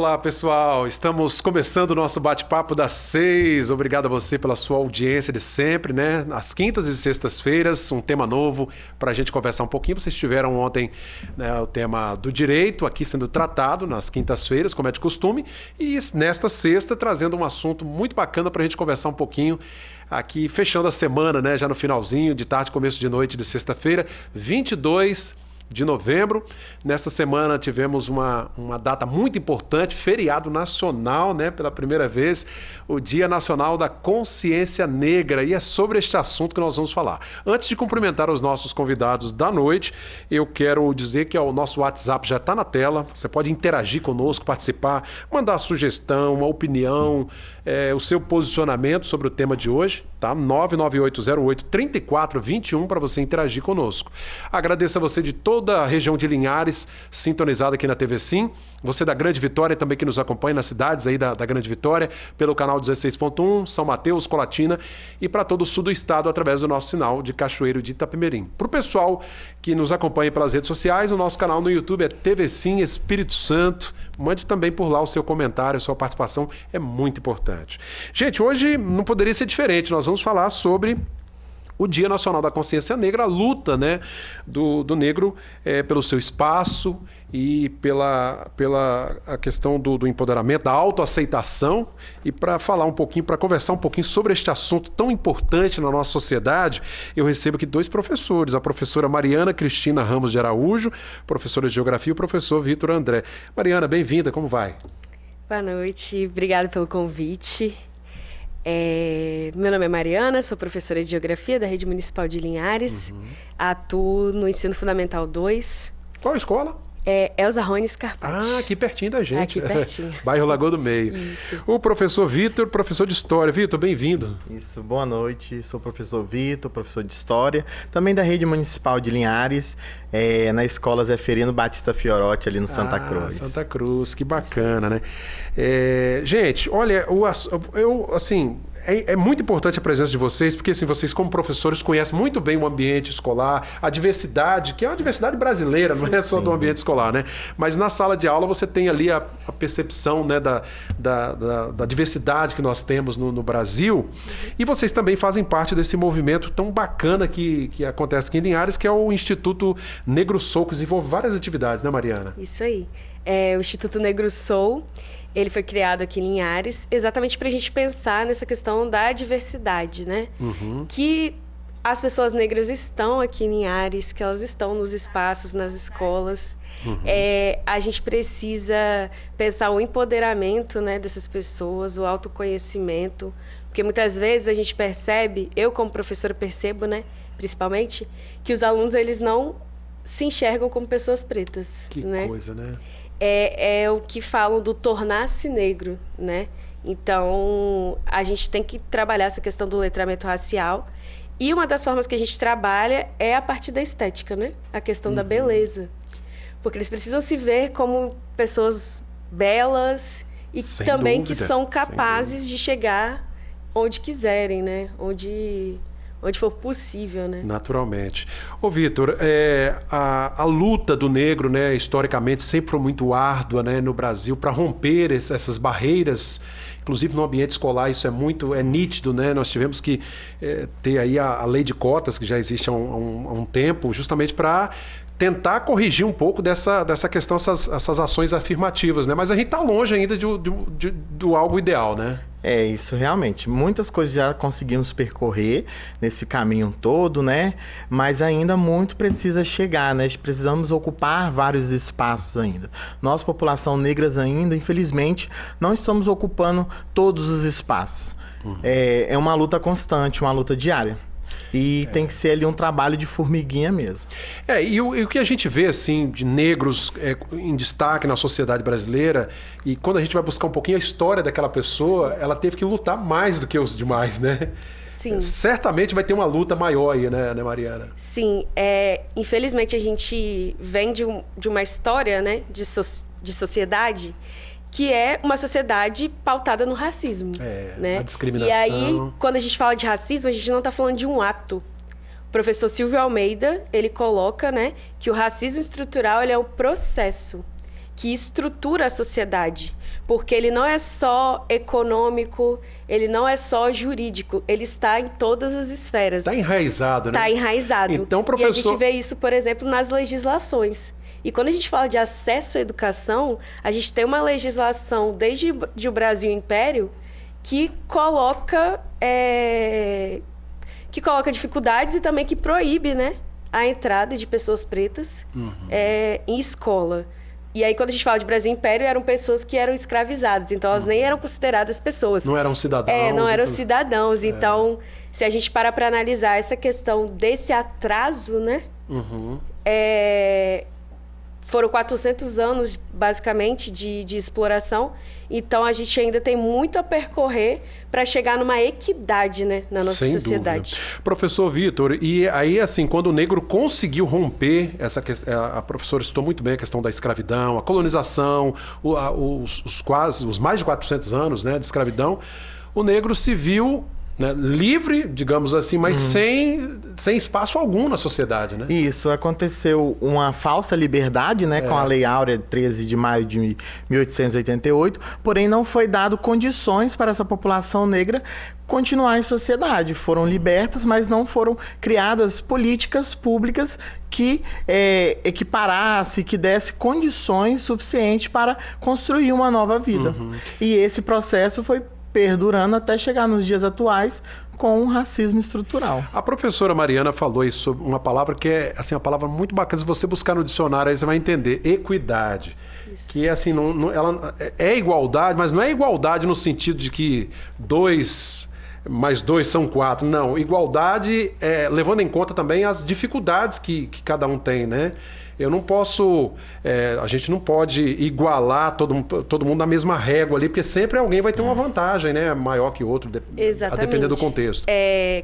Olá, pessoal. Estamos começando o nosso bate-papo das 6. Obrigado a você pela sua audiência de sempre, né? Às quintas e sextas-feiras, um tema novo para a gente conversar um pouquinho. Vocês tiveram ontem, né, o tema do direito aqui sendo tratado nas quintas-feiras, como é de costume. E nesta sexta, trazendo um assunto muito bacana para a gente conversar um pouquinho aqui, fechando a semana, né? Já no finalzinho, de tarde, começo de noite de sexta-feira, 22 de novembro. Nesta semana tivemos uma data muito importante, feriado nacional, né? Pela primeira vez, o Dia Nacional da Consciência Negra, e é sobre este assunto que nós vamos falar. Antes de cumprimentar os nossos convidados da noite, eu quero dizer que o nosso WhatsApp já está na tela, você pode interagir conosco, participar, mandar sugestão, uma opinião, o seu posicionamento sobre o tema de hoje, tá? 99808-3421 para você interagir conosco. Agradeço a você de toda a região de Linhares, sintonizado aqui na TV Sim. Você da Grande Vitória também que nos acompanha nas cidades aí da Grande Vitória, pelo canal 16.1, São Mateus, Colatina, e para todo o sul do estado através do nosso sinal de Cachoeiro de Itapemirim. Para o pessoal que nos acompanha pelas redes sociais, o nosso canal no YouTube é TV Sim Espírito Santo. Mande também por lá o seu comentário, a sua participação é muito importante. Gente, hoje não poderia ser diferente, nós vamos falar sobre o Dia Nacional da Consciência Negra, a luta, né, do negro pelo seu espaço e pela a questão do empoderamento, da autoaceitação. E para falar um pouquinho, para conversar um pouquinho sobre este assunto tão importante na nossa sociedade, eu recebo aqui dois professores, a professora Mariana Cristina Ramos de Araújo, professora de Geografia, e o professor Vitor André. Mariana, bem-vinda, como vai? Boa noite, obrigada pelo convite. Meu nome é Mariana, sou professora de Geografia da Rede Municipal de Linhares. Atuo no Ensino Fundamental 2. Qual escola? Elza Rony Scarpati. Ah, aqui pertinho da gente. Aqui pertinho. Bairro Lagoa do Meio. Isso. O professor Vitor, professor de História. Vitor, bem-vindo. Isso, boa noite. Sou o professor Vitor, professor de História, também da Rede Municipal de Linhares, na Escola Zeferino Batista Fiorotti, ali no Santa Cruz. Santa Cruz, que bacana, né? Gente, olha, é muito importante a presença de vocês, porque assim, vocês como professores conhecem muito bem o ambiente escolar, a diversidade, que é uma diversidade brasileira, não é só do ambiente escolar, né? Mas na sala de aula você tem ali a percepção, né, da diversidade que nós temos no Brasil, e vocês também fazem parte desse movimento tão bacana que acontece aqui em Linhares, que é o Instituto Negro Soul, que desenvolve várias atividades, né, Mariana? Isso aí. O Instituto Negro Soul, ele foi criado aqui em Linhares exatamente para a gente pensar nessa questão da diversidade, né? Que as pessoas negras estão aqui em Linhares, que elas estão nos espaços, nas escolas. A gente precisa pensar o empoderamento, né, dessas pessoas, o autoconhecimento, porque muitas vezes a gente percebe, eu como professora percebo, né, principalmente, que os alunos eles não se enxergam como pessoas pretas. Que né? coisa, né? É o que falam do tornar-se negro, né? Então, a gente tem que trabalhar essa questão do letramento racial. E uma das formas que a gente trabalha é a partir da estética, né? A questão da beleza. Porque eles precisam se ver como pessoas belas e Sem também dúvida, que são capazes de chegar onde quiserem, né? Onde for possível, né? Naturalmente. Ô, Vitor, a luta do negro, né, historicamente, sempre foi muito árdua, né, no Brasil, para romper essas barreiras, inclusive no ambiente escolar, isso é nítido, né? Nós tivemos que ter aí a lei de cotas, que já existe há um tempo, justamente para tentar corrigir um pouco dessa questão, essas ações afirmativas, né? Mas a gente está longe ainda do algo ideal, né? Isso realmente. Muitas coisas já conseguimos percorrer nesse caminho todo, né? Mas ainda muito precisa chegar, né? Precisamos ocupar vários espaços ainda. Nós, população negras ainda, infelizmente, não estamos ocupando todos os espaços. É uma luta constante, uma luta diária. E tem que ser ali um trabalho de formiguinha mesmo. E o que a gente vê, assim, de negros em destaque na sociedade brasileira, e quando a gente vai buscar um pouquinho a história daquela pessoa, ela teve que lutar mais do que os demais, né? Sim. Certamente vai ter uma luta maior aí, né, Mariana? Sim. Infelizmente, a gente vem de uma história, né, de sociedade que é uma sociedade pautada no racismo. Né? A discriminação. E aí, quando a gente fala de racismo, a gente não está falando de um ato. O professor Silvio Almeida, ele coloca, né, que o racismo estrutural ele é um processo. que estrutura a sociedade. Porque ele não é só econômico, ele não é só jurídico, ele está em todas as esferas. Está enraizado, né? Está enraizado. Então, professor... E a gente vê isso, por exemplo, nas legislações. E quando a gente fala de acesso à educação, a gente tem uma legislação desde o Brasil Império que coloca dificuldades e também que proíbe, né, a entrada de pessoas pretas em escola. E aí, quando a gente fala de Brasil Império, eram pessoas que eram escravizadas. Então, elas nem eram consideradas pessoas. Não eram cidadãos. Não eram cidadãos. Então, se a gente parar para analisar essa questão desse atraso, né? Foram 400 anos, basicamente, de exploração. Então, a gente ainda tem muito a percorrer para chegar numa equidade, né, na nossa sociedade. Dúvida. Professor Vitor, e aí, assim, quando o negro conseguiu romper essa questão, a professora citou muito bem a questão da escravidão, a colonização, os mais de 400 anos, né, de escravidão, o negro se viu, né, livre, digamos assim, mas sem espaço algum na sociedade, né? Isso, aconteceu uma falsa liberdade, né, com a Lei Áurea, 13 de maio de 1888, porém não foi dado condições para essa população negra continuar em sociedade. Foram libertas, mas não foram criadas políticas públicas que equiparasse, que desse condições suficientes para construir uma nova vida. E esse processo foi perdurando até chegar nos dias atuais com o racismo estrutural. A professora Mariana falou aí sobre uma palavra que é assim, uma palavra muito bacana. Se você buscar no dicionário, aí você vai entender. Equidade. Isso. Que é assim, ela é igualdade, mas não é igualdade no sentido de que 2 mais 2 são 4. Não, igualdade levando em conta também as dificuldades que cada um tem, né? Eu não posso, a gente não pode igualar todo mundo na mesma régua ali, porque sempre alguém vai ter uma vantagem, né, maior que outro, a depender do contexto.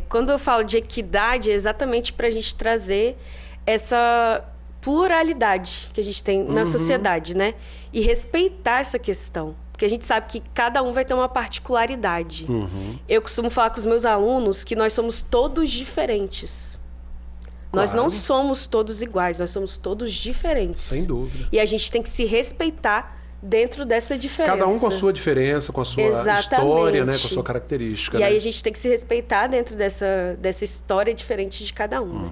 Quando eu falo de equidade, é exatamente para a gente trazer essa pluralidade que a gente tem na sociedade, né? E respeitar essa questão. Porque a gente sabe que cada um vai ter uma particularidade. Eu costumo falar com os meus alunos que nós somos todos diferentes. Nós não somos todos iguais, nós somos todos diferentes. Sem dúvida. E a gente tem que se respeitar dentro dessa diferença. Cada um com a sua diferença, com a sua história, né, com a sua característica. E aí a gente tem que se respeitar dentro dessa história diferente de cada um. Né?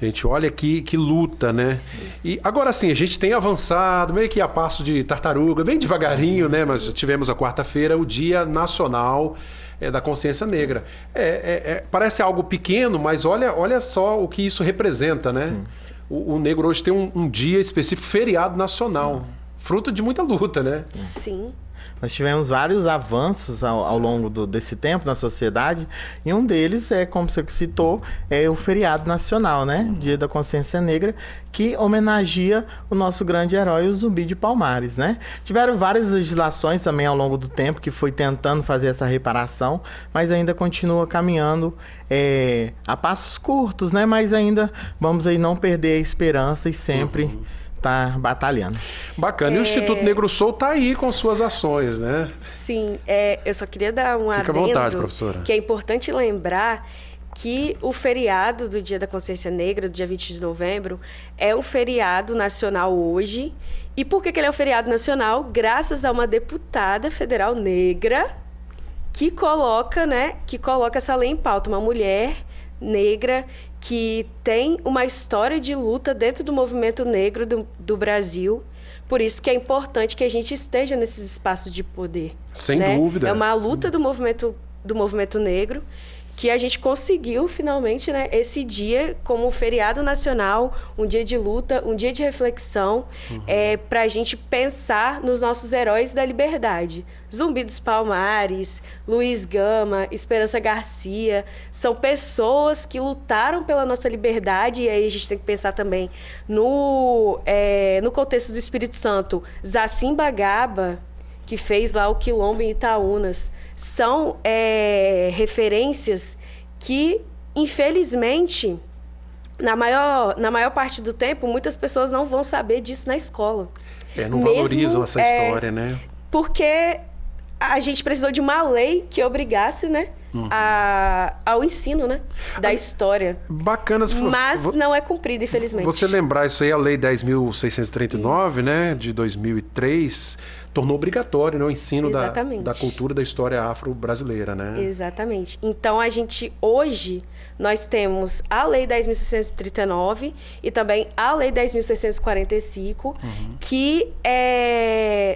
Gente, olha que luta, né? E agora sim, a gente tem avançado, meio que a passo de tartaruga, bem devagarinho, né? Mas tivemos a quarta-feira, o Dia Nacional da Consciência Negra. Parece algo pequeno, mas olha só o que isso representa, né? Sim. O negro hoje tem um dia específico, feriado nacional, fruto de muita luta, né? Sim. Nós tivemos vários avanços ao longo desse tempo na sociedade, e um deles como você citou, é o feriado nacional, né? Dia da Consciência Negra, que homenageia o nosso grande herói, o Zumbi de Palmares, né? Tiveram várias legislações também ao longo do tempo que foi tentando fazer essa reparação, mas ainda continua caminhando a passos curtos, né? Mas ainda vamos aí não perder a esperança e sempre tá batalhando. Bacana. E o Instituto Negro Soul tá aí com suas ações, né? Sim. Eu só queria dar um adendo. Fica à vontade, professora. Que é importante lembrar que o feriado do Dia da Consciência Negra, do dia 20 de novembro, é um feriado nacional hoje. E por que ele é um feriado nacional? Graças a uma deputada federal negra que coloca essa lei em pauta. Uma mulher negra que tem uma história de luta dentro do movimento negro do Brasil. Por isso que é importante que a gente esteja nesses espaços de poder. Sem dúvida. É uma luta do movimento negro que a gente conseguiu, finalmente, né, esse dia como um feriado nacional, um dia de luta, um dia de reflexão, para a gente pensar nos nossos heróis da liberdade. Zumbi dos Palmares, Luiz Gama, Esperança Garcia, são pessoas que lutaram pela nossa liberdade, e aí a gente tem que pensar também no contexto do Espírito Santo. Zacim Bagaba, que fez lá o Quilombo em Itaúnas, são referências que, infelizmente, na maior parte do tempo, muitas pessoas não vão saber disso na escola. Não valorizam essa história, né? Porque a gente precisou de uma lei que obrigasse, né, ao ensino, né? Da história. Bacana. Mas não é cumprido, infelizmente. Você lembrar isso aí, a Lei 10.639, né, de 2003, tornou obrigatório, né, o ensino da cultura da história afro-brasileira, né? Exatamente. Então, hoje, nós temos a Lei 10.639 e também a Lei 10.645, que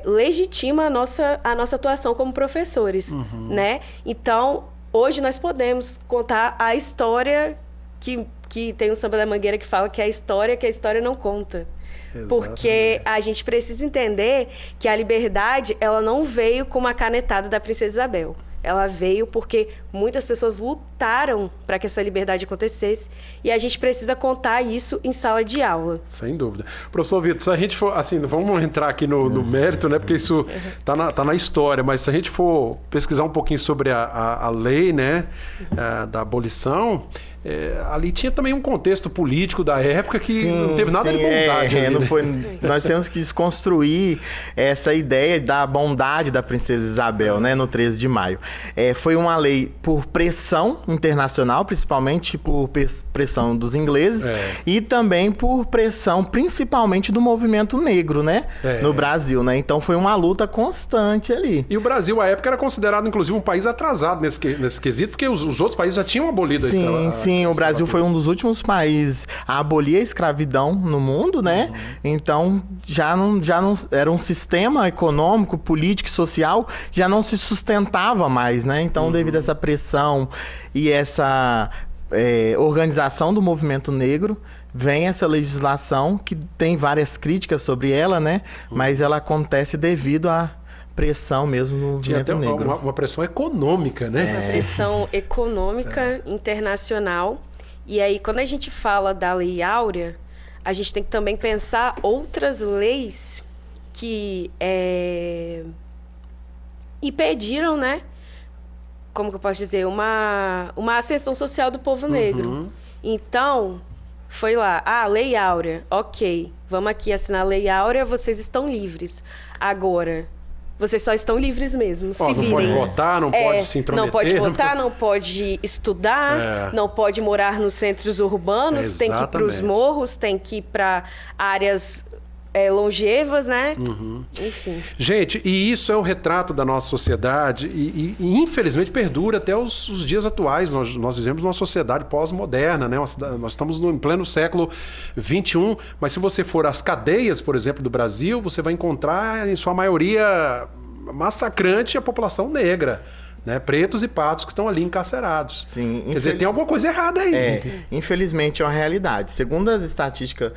legitima a nossa atuação como professores, né? Então, hoje nós podemos contar a história que tem um samba da Mangueira que fala que a história não conta. Exatamente. Porque a gente precisa entender que a liberdade, ela não veio com uma canetada da Princesa Isabel. Ela veio porque muitas pessoas lutaram para que essa liberdade acontecesse e a gente precisa contar isso em sala de aula. Sem dúvida. Professor Vitor, se a gente for, assim, vamos entrar aqui no mérito, né, porque isso tá na história, mas se a gente for pesquisar um pouquinho sobre a lei, né, da abolição, ali tinha também um contexto político da época que não teve nada de bondade. Ali, não né? foi, nós temos que desconstruir essa ideia da bondade da Princesa Isabel, né, no 13 de maio. Foi uma lei por pressão internacional, principalmente por pressão dos ingleses, e também por pressão, principalmente do movimento negro, né, no Brasil, né? Então foi uma luta constante ali. E o Brasil, à época, era considerado, inclusive, um país atrasado nesse quesito, porque os outros países já tinham abolido a escravidão. Sim, o Brasil foi um dos últimos países a abolir a escravidão no mundo, né? Então, já não era um sistema econômico, político e social, já não se sustentava mais, né? Então, devido a essa pressão e essa organização do movimento negro, vem essa legislação que tem várias críticas sobre ela, né? Mas ela acontece devido a pressão mesmo no movimento negro. Uma pressão econômica, né? Uma pressão econômica internacional. E aí, quando a gente fala da Lei Áurea, a gente tem que também pensar outras leis que impediram, né? Como que eu posso dizer? Uma ascensão social do povo negro. Então, foi lá, Lei Áurea, ok, vamos aqui assinar a Lei Áurea, vocês estão livres. Agora, vocês só estão livres mesmo, se virem. Não pode votar, não pode se intrometer. Não pode votar, não pode estudar, não pode morar nos centros urbanos, tem que ir para os morros, tem que ir para áreas longevas, né? Enfim. Gente, e isso é o retrato da nossa sociedade e infelizmente perdura até os dias atuais. Nós vivemos numa sociedade pós-moderna, né? Nós estamos em pleno século XXI, mas se você for às cadeias, por exemplo, do Brasil, você vai encontrar, em sua maioria massacrante, a população negra. Né? Pretos e pardos que estão ali encarcerados. Sim, quer dizer, tem alguma coisa errada aí. Infelizmente é uma realidade. Segundo as estatísticas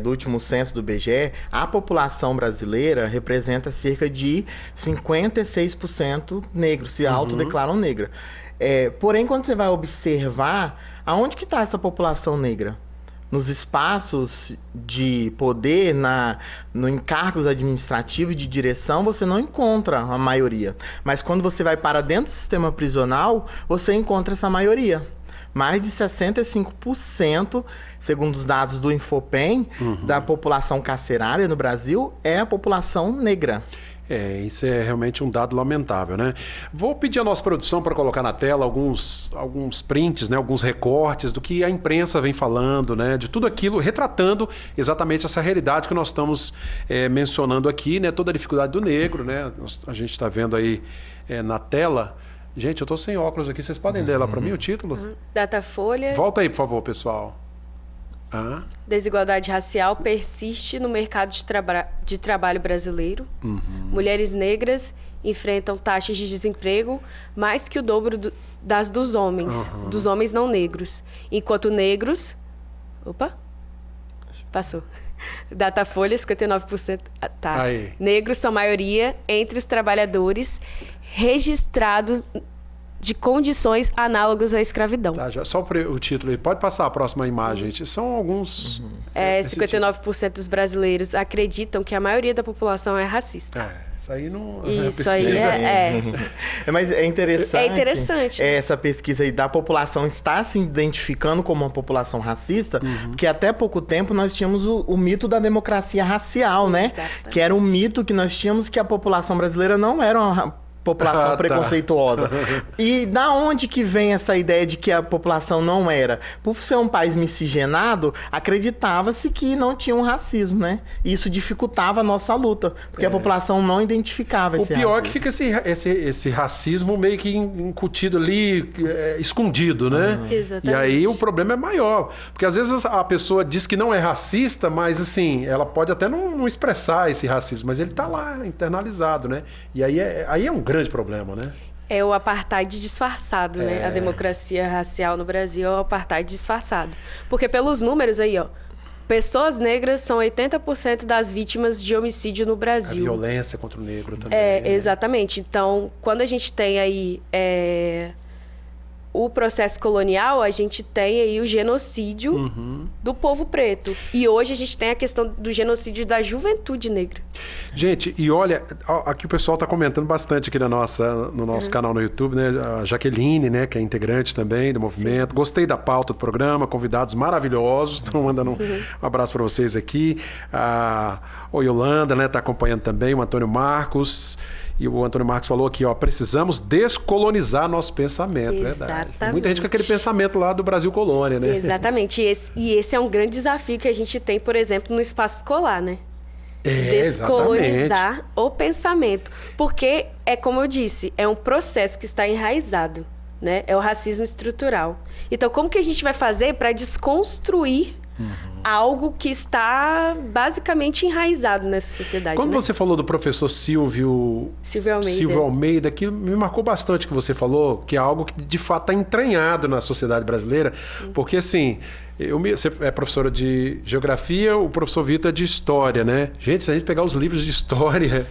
do último censo do IBGE, a população brasileira representa cerca de 56% negros, se autodeclaram negra. Porém, quando você vai observar, aonde que está essa população negra? Nos espaços de poder, no encargos administrativos de direção, você não encontra a maioria. Mas quando você vai para dentro do sistema prisional, você encontra essa maioria. Mais de 65%, segundo os dados do Infopem, da população carcerária no Brasil, é a população negra. Isso é realmente um dado lamentável, né? Vou pedir à nossa produção para colocar na tela alguns prints, né? Alguns recortes do que a imprensa vem falando, né? De tudo aquilo, retratando exatamente essa realidade que nós estamos mencionando aqui, né? Toda a dificuldade do negro, né? A gente está vendo aí na tela. Gente, eu estou sem óculos aqui, vocês podem ler lá para mim o título? Datafolha. Volta aí, por favor, pessoal. Desigualdade racial persiste no mercado de trabalho brasileiro. Mulheres negras enfrentam taxas de desemprego mais que o dobro das dos homens não negros. Enquanto negros... Opa! Passou. Datafolha, 59%. Tá. Aí. Negros são maioria entre os trabalhadores registrados de condições análogas à escravidão. Tá, só o título aí. Pode passar a próxima imagem. São alguns... 59% dos brasileiros acreditam que a maioria da população é racista. Isso aí não... Isso aí Mas é interessante... É interessante. Essa pesquisa aí da população está se identificando como uma população racista, porque até pouco tempo nós tínhamos o mito da democracia racial, né? Exatamente. Que era um mito que nós tínhamos que a população brasileira não era uma população preconceituosa. E da onde que vem essa ideia de que a população não era? Por ser um país miscigenado, acreditava-se que não tinha um racismo, né? E isso dificultava a nossa luta, porque a população não identificava esse racismo. O pior é que fica esse racismo meio que incutido ali, escondido, né? Exatamente. E aí o problema é maior. Porque às vezes a pessoa diz que não é racista, mas assim, ela pode até não expressar esse racismo, mas ele tá lá, internalizado, né? E aí é um grande problema, né? É o apartheid disfarçado, né? A democracia racial no Brasil é o apartheid disfarçado. Porque pelos números aí, ó, pessoas negras são 80% das vítimas de homicídio no Brasil. A violência contra o negro também. Exatamente. Então, quando a gente tem aí o processo colonial, a gente tem aí o genocídio do povo preto. E hoje a gente tem a questão do genocídio da juventude negra. Gente, e olha, aqui o pessoal está comentando bastante aqui no nosso canal no YouTube, né? A Jaqueline, né, que é integrante também do movimento. Sim. Gostei da pauta do programa, convidados maravilhosos. Estão mandando um abraço para vocês aqui. A Yolanda, né, está acompanhando também, o Antônio Marcos. E o Antônio Marcos falou aqui, ó, precisamos descolonizar nosso pensamento, verdade. Tem muita gente com aquele pensamento lá do Brasil colônia, né? Exatamente. E esse é um grande desafio que a gente tem, por exemplo, no espaço escolar, né? Descolonizar o pensamento. Porque, como eu disse, é um processo que está enraizado, né? É o racismo estrutural. Então, como que a gente vai fazer para desconstruir algo que está basicamente enraizado nessa sociedade? Quando você falou do professor Silvio Almeida, aquilo me marcou bastante que você falou, que é algo que de fato está entranhado na sociedade brasileira, porque assim, você é professora de geografia, o professor Vitor é de história, né? Gente, se a gente pegar os livros de história,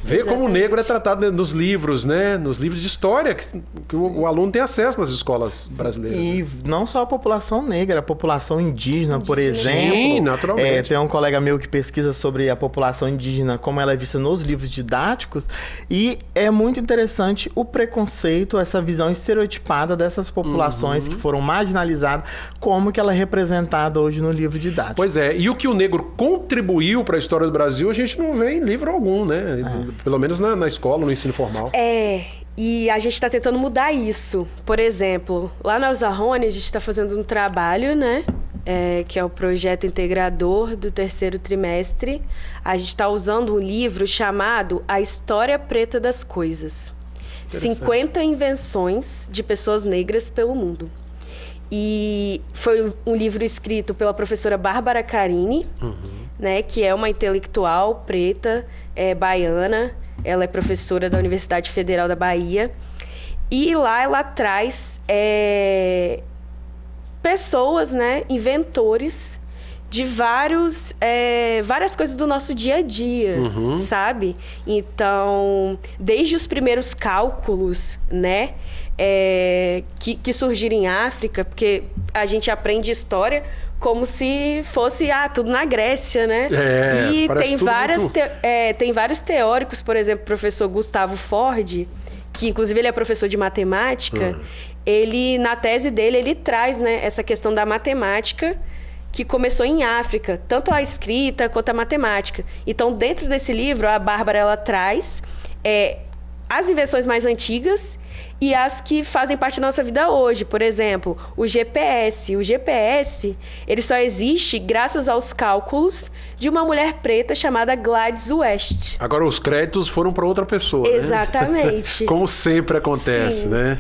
ver como o negro é tratado nos livros, né? Nos livros de história, que o aluno tem acesso nas escolas brasileiras. E não só a população negra, a população indígena, por exemplo. Sim, naturalmente. Tem um colega meu que pesquisa sobre a população indígena, como ela é vista nos livros didáticos, e é muito interessante o preconceito, essa visão estereotipada dessas populações que foram marginalizadas, como que ela é representada hoje no livro didático. Pois é, e o que o negro contribuiu para a história do Brasil, a gente não vê em livro algum, né? Pelo menos na escola, no ensino formal. E a gente está tentando mudar isso. Por exemplo, lá na Elza Rony, a gente está fazendo um trabalho, né? Que é o projeto integrador do 3º trimestre. A gente está usando um livro chamado A História Preta das Coisas. 50 invenções de pessoas negras pelo mundo. E foi um livro escrito pela professora Bárbara Carini, né, que é uma intelectual preta, baiana. Ela é professora da Universidade Federal da Bahia. E lá ela traz pessoas, né, inventores de várias coisas do nosso dia a dia, sabe? Então, desde os primeiros cálculos, né, que surgiram em África, porque a gente aprende história como se fosse tudo na Grécia, né? E tem vários teóricos, por exemplo, o professor Gustavo Ford, que inclusive ele é professor de matemática, ele, na tese dele, ele traz, né, essa questão da matemática que começou em África, tanto a escrita quanto a matemática. Então, dentro desse livro, a Bárbara, ela traz as invenções mais antigas e as que fazem parte da nossa vida hoje. Por exemplo, o GPS. O GPS, ele só existe graças aos cálculos de uma mulher preta chamada Gladys West. Agora, os créditos foram para outra pessoa, exatamente. Né? Como sempre acontece, né?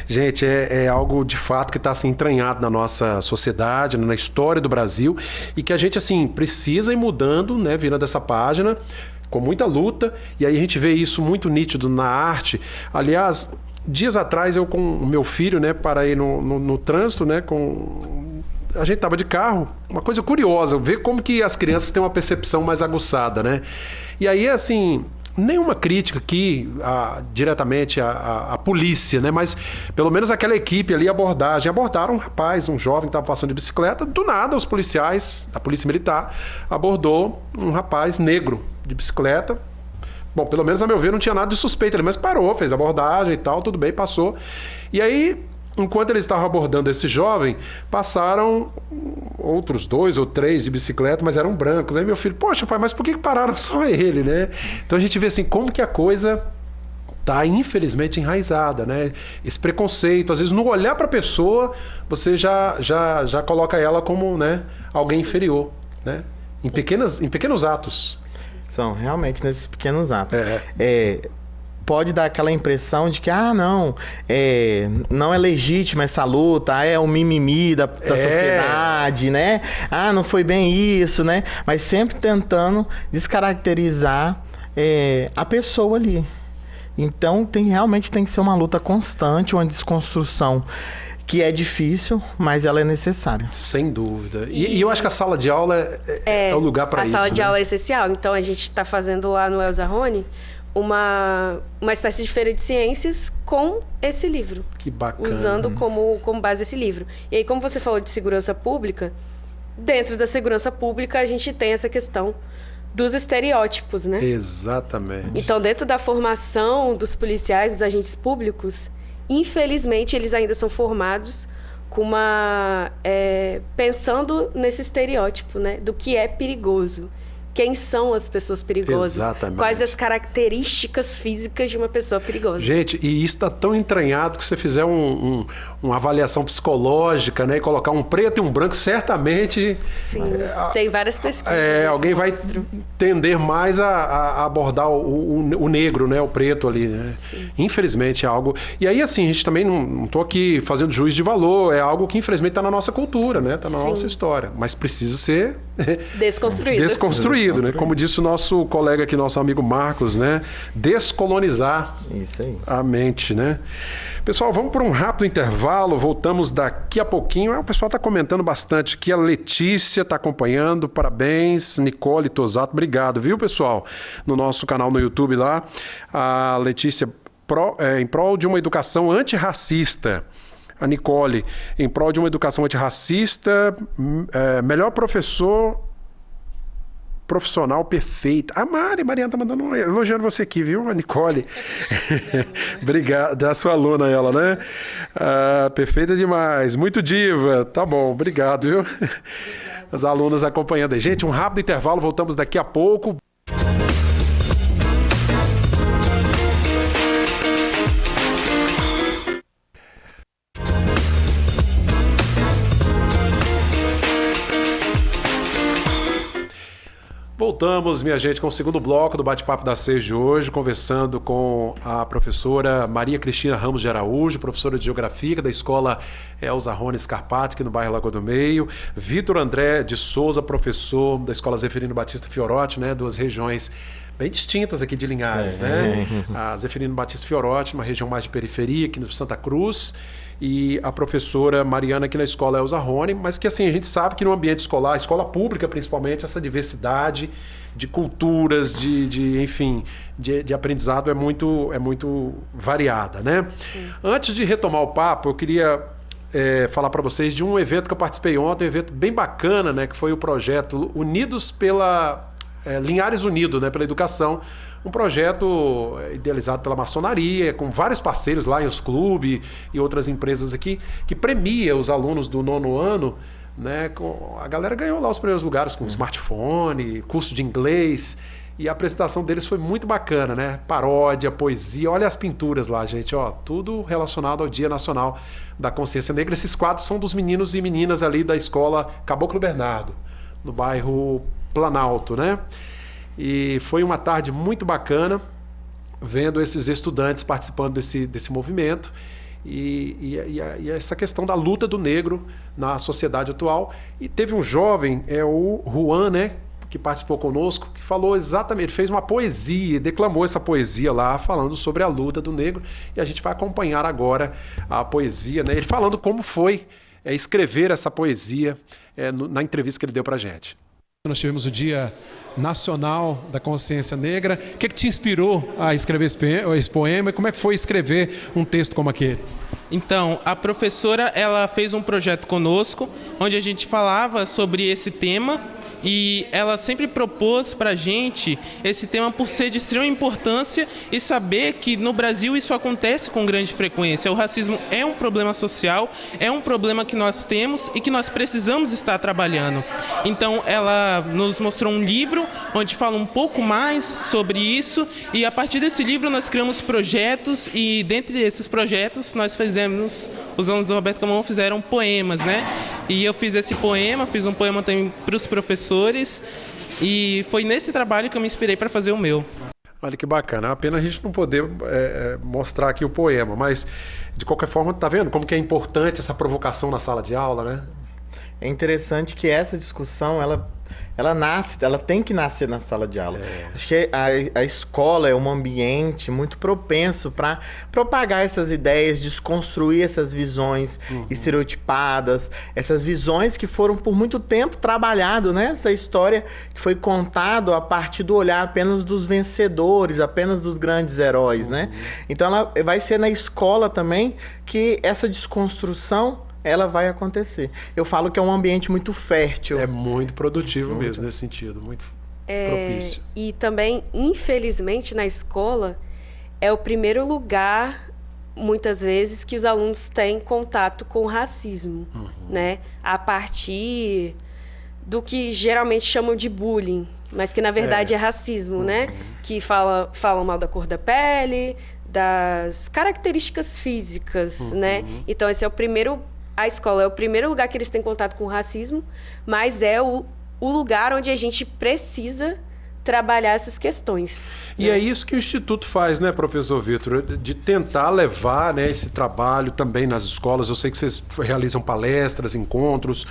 Gente, é algo de fato que está assim, entranhado na nossa sociedade, na história do Brasil, e que a gente assim precisa ir mudando, né, virando essa página, com muita luta, e aí a gente vê isso muito nítido na arte. Aliás, dias atrás eu com o meu filho, né, para ir no trânsito, né, a gente estava de carro, uma coisa curiosa, ver como que as crianças têm uma percepção mais aguçada, né? E aí, assim, nenhuma crítica aqui diretamente à polícia, né? Mas pelo menos aquela equipe ali, abordaram um rapaz, um jovem que estava passando de bicicleta. Do nada, os policiais, a polícia militar, abordou um rapaz negro de bicicleta. Bom, pelo menos a meu ver não tinha nada de suspeito ali, mas parou, fez abordagem e tal, tudo bem, passou. E aí, enquanto eles estavam abordando esse jovem, passaram outros 2 ou 3 de bicicleta, mas eram brancos. Aí meu filho, poxa pai, mas por que pararam só ele, né? Então a gente vê assim, como que a coisa está infelizmente enraizada, né? Esse preconceito, às vezes no olhar para a pessoa, você já coloca ela como, né, alguém inferior, né? Em pequenos atos. São realmente nesses pequenos atos. Pode dar aquela impressão de que, não é legítima essa luta, é um mimimi da sociedade, né? Não foi bem isso, né? Mas sempre tentando descaracterizar a pessoa ali. Então, realmente tem que ser uma luta constante, uma desconstrução que é difícil, mas ela é necessária. Sem dúvida. E eu acho que a sala de aula é o lugar para isso. A sala de aula é essencial. Então, a gente está fazendo lá no El Zarrone uma espécie de feira de ciências com esse livro. Que bacana. Usando como base esse livro. E aí, como você falou de segurança pública, dentro da segurança pública a gente tem essa questão dos estereótipos, né? Exatamente. Então, dentro da formação dos policiais, dos agentes públicos, infelizmente, eles ainda são formados com pensando nesse estereótipo, né? Do que é perigoso. Quem são as pessoas perigosas? Exatamente. Quais as características físicas de uma pessoa perigosa? Gente, e isso está tão entranhado que se você fizer uma avaliação psicológica, né, e colocar um preto e um branco, certamente... Sim, tem várias pesquisas. Alguém vai tender mais a abordar o negro, né, o preto ali, né? Infelizmente é algo... E aí, assim, a gente também não estou aqui fazendo juízo de valor, é algo que infelizmente está na nossa cultura, né? Está na nossa história, mas precisa ser... Desconstruído. Né? Como disse o nosso colega aqui, nosso amigo Marcos, né? Descolonizar a mente, né? Pessoal, vamos para um rápido intervalo, voltamos daqui a pouquinho. O pessoal está comentando bastante aqui, a Letícia está acompanhando, parabéns, Nicole Tosato, obrigado, viu, pessoal? No nosso canal no YouTube lá, a Letícia, em prol de uma educação antirracista. A Nicole, em prol de uma educação antirracista, melhor profissional perfeita. A Mariana tá mandando elogiando você aqui, viu, a Nicole? Obrigado, a sua aluna ela, né? Perfeita demais, muito diva. Tá bom, obrigado, viu? As alunas acompanhando aí. Gente, um rápido intervalo, voltamos daqui a pouco. Voltamos, minha gente, com o segundo bloco do Bate-Papo da CES de hoje, conversando com a professora Maria Cristina Ramos de Araújo, professora de Geografia da Escola El Zarrone Scarpati, aqui no bairro Lagoa do Meio, Vitor André de Souza, professor da Escola Zeferino Batista Fiorotti, né, duas regiões bem distintas aqui de Linhares, né? A Zeferino Batista Fiorotti, uma região mais de periferia, aqui no Santa Cruz, e a professora Mariana aqui na Escola El Zarrone, mas que assim, a gente sabe que no ambiente escolar, escola pública principalmente, essa diversidade de culturas, enfim, de aprendizado é muito variada, né? Sim. Antes de retomar o papo, eu queria falar para vocês de um evento que eu participei ontem, um evento bem bacana, né? Que foi o projeto Unidos Linhares Unido, né, pela Educação, um projeto idealizado pela maçonaria, com vários parceiros lá, os clubes e outras empresas aqui, que premia os alunos do 9º ano, né, a galera ganhou lá os primeiros lugares com smartphone, curso de inglês, e a apresentação deles foi muito bacana, né, paródia, poesia, olha as pinturas lá, gente, ó, tudo relacionado ao Dia Nacional da Consciência Negra. Esses quadros são dos meninos e meninas ali da escola Caboclo Bernardo, no bairro Planalto, né? E foi uma tarde muito bacana vendo esses estudantes participando desse movimento e essa questão da luta do negro na sociedade atual. E teve um jovem, o Juan, né, que participou conosco, que falou exatamente, fez uma poesia, declamou essa poesia lá, falando sobre a luta do negro, e a gente vai acompanhar agora a poesia, né? Ele falando como foi escrever essa poesia na entrevista que ele deu pra gente. Nós tivemos o Dia Nacional da Consciência Negra. O que te inspirou a escrever esse poema e como é que foi escrever um texto como aquele? Então, a professora ela fez um projeto conosco, onde a gente falava sobre esse tema E ela sempre propôs para a gente esse tema por ser de extrema importância e saber que no Brasil isso acontece com grande frequência. O racismo é um problema social, é um problema que nós temos e que nós precisamos estar trabalhando. Então ela nos mostrou um livro onde fala um pouco mais sobre isso e a partir desse livro nós criamos projetos e dentre esses projetos nós fizemos, os alunos do Roberto Camão fizeram poemas, né? E eu fiz esse poema, fiz um poema também para os professores e foi nesse trabalho que eu me inspirei para fazer o meu. Olha que bacana, é uma pena a gente não poder mostrar aqui o poema, mas de qualquer forma, tá vendo como que é importante essa provocação na sala de aula, né? É interessante que essa discussão, ela tem que nascer na sala de aula. Acho que a escola é um ambiente muito propenso para propagar essas ideias, desconstruir essas visões estereotipadas, essas visões que foram por muito tempo trabalhado, né? Essa história que foi contada a partir do olhar apenas dos vencedores, apenas dos grandes heróis, né? Então ela vai ser na escola também que essa desconstrução ela vai acontecer. Eu falo que é um ambiente muito fértil. É muito produtivo mesmo, nesse sentido, muito propício. E também, infelizmente, na escola, é o primeiro lugar, muitas vezes, que os alunos têm contato com o racismo, né? A partir do que geralmente chamam de bullying, mas que, na verdade, é racismo, né? Que falam mal da cor da pele, das características físicas, né? Então, esse é o primeiro... A escola é o primeiro lugar que eles têm contato com o racismo, mas é o lugar onde a gente precisa trabalhar essas questões. E é isso que o Instituto faz, né, professor Vitor? De tentar levar, né, esse trabalho também nas escolas. Eu sei que vocês realizam palestras, encontros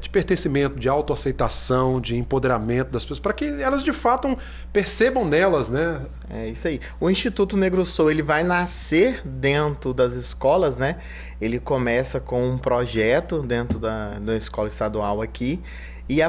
de pertencimento, de autoaceitação, de empoderamento das pessoas, para que elas de fato percebam nelas, né? É isso aí. O Instituto Negro Soul, ele vai nascer dentro das escolas, né? Ele começa com um projeto dentro da escola estadual aqui, e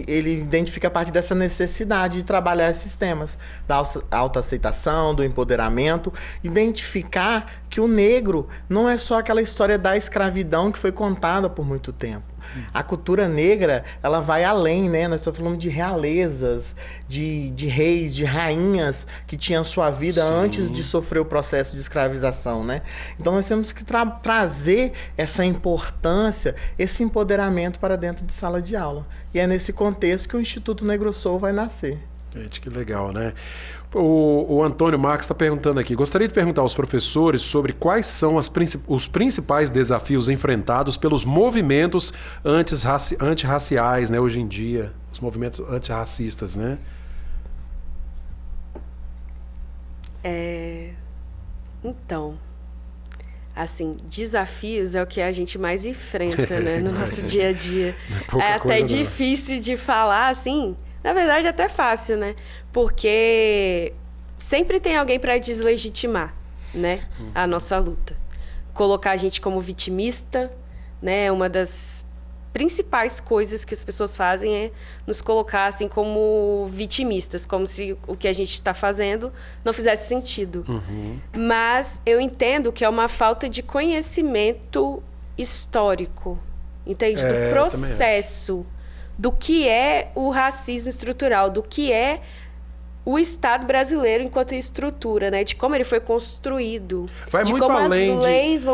ele identifica a partir dessa necessidade de trabalhar esses temas da autoaceitação, do empoderamento, identificar que o negro não é só aquela história da escravidão que foi contada por muito tempo. A cultura negra, ela vai além, né? Nós estamos falando de realezas, de reis, de rainhas que tinham sua vida antes de sofrer o processo de escravização, né? Então nós temos que trazer essa importância, esse empoderamento para dentro de sala de aula. E é nesse contexto que o Instituto Negro Soul vai nascer. Gente, que legal, né? O Antônio Marques está perguntando aqui. Gostaria de perguntar aos professores sobre quais são os principais desafios enfrentados pelos movimentos antirraciais, né, hoje em dia. Os movimentos antirracistas, né? Então, assim, desafios é o que a gente mais enfrenta, né, no nosso dia a dia. É até difícil de falar, assim... Na verdade, é até fácil, né? Porque sempre tem alguém para deslegitimar, né? A nossa luta. Colocar a gente como vitimista, né? Uma das principais coisas que as pessoas fazem é nos colocar assim como vitimistas, como se o que a gente está fazendo não fizesse sentido. Mas eu entendo que é uma falta de conhecimento histórico, entende? Do processo, do que é o racismo estrutural, do que é o Estado brasileiro enquanto estrutura, né? De como ele foi construído, de como as leis